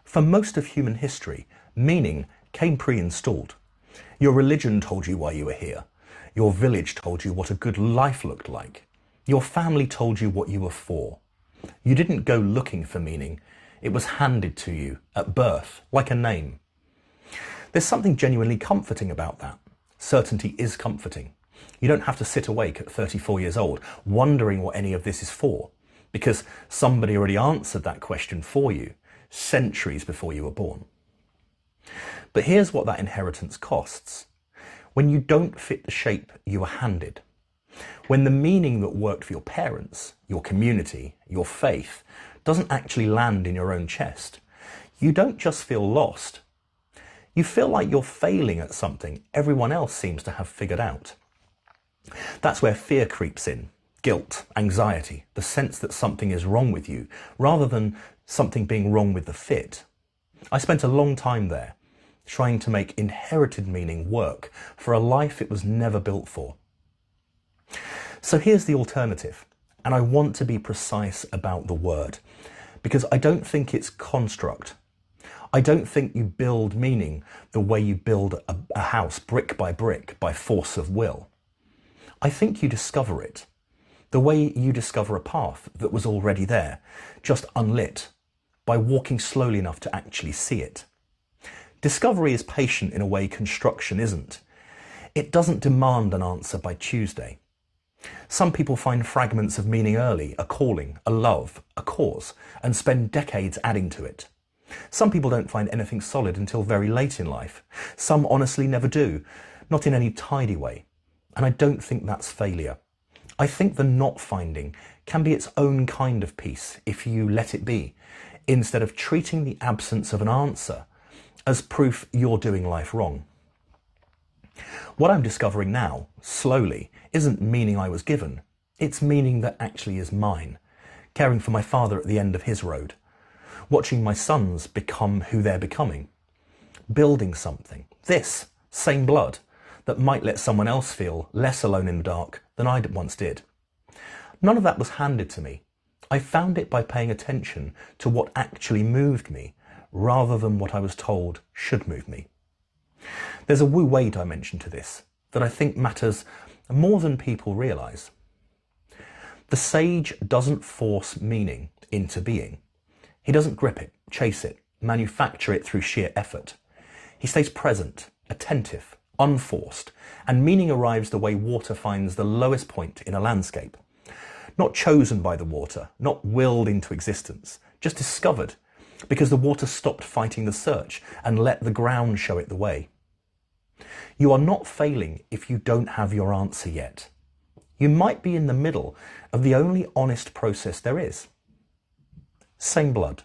For most of human history, meaning came pre-installed. Your religion told you why you were here. Your village told you what a good life looked like. Your family told you what you were for. You didn't go looking for meaning. It was handed to you at birth, like a name. There's something genuinely comforting about that. Certainty is comforting. You don't have to sit awake at 34 years old wondering what any of this is for, because somebody already answered that question for you centuries before you were born. But here's what that inheritance costs. When you don't fit the shape you were handed, when the meaning that worked for your parents, your community, your faith, doesn't actually land in your own chest, you don't just feel lost. You feel like you're failing at something everyone else seems to have figured out. That's where fear creeps in. Guilt, anxiety, the sense that something is wrong with you, rather than something being wrong with the fit. I spent a long time there, trying to make inherited meaning work for a life it was never built for. So here's the alternative, and I want to be precise about the word, because I don't think it's construct. I don't think you build meaning the way you build a house brick by force of will. I think you discover it, the way you discover a path that was already there, just unlit, by walking slowly enough to actually see it. Discovery is patient in a way construction isn't. It doesn't demand an answer by Tuesday. Some people find fragments of meaning early, a calling, a love, a cause, and spend decades adding to it. Some people don't find anything solid until very late in life. Some honestly never do, not in any tidy way. And I don't think that's failure. I think the not finding can be its own kind of peace if you let it be, instead of treating the absence of an answer as proof you're doing life wrong. What I'm discovering now, slowly, isn't meaning I was given. It's meaning that actually is mine. Caring for my father at the end of his road. Watching my sons become who they're becoming. Building something. This, same blood, that might let someone else feel less alone in the dark than I once did. None of that was handed to me. I found it by paying attention to what actually moved me, rather than what I was told should move me. There's a wu-wei dimension to this that I think matters more than people realize. The sage doesn't force meaning into being. He doesn't grip it, chase it, manufacture it through sheer effort. He stays present, attentive, unforced, and meaning arrives the way water finds the lowest point in a landscape. Not chosen by the water, not willed into existence, just discovered, because the water stopped fighting the search and let the ground show it the way. You are not failing if you don't have your answer yet. You might be in the middle of the only honest process there is. Same blood,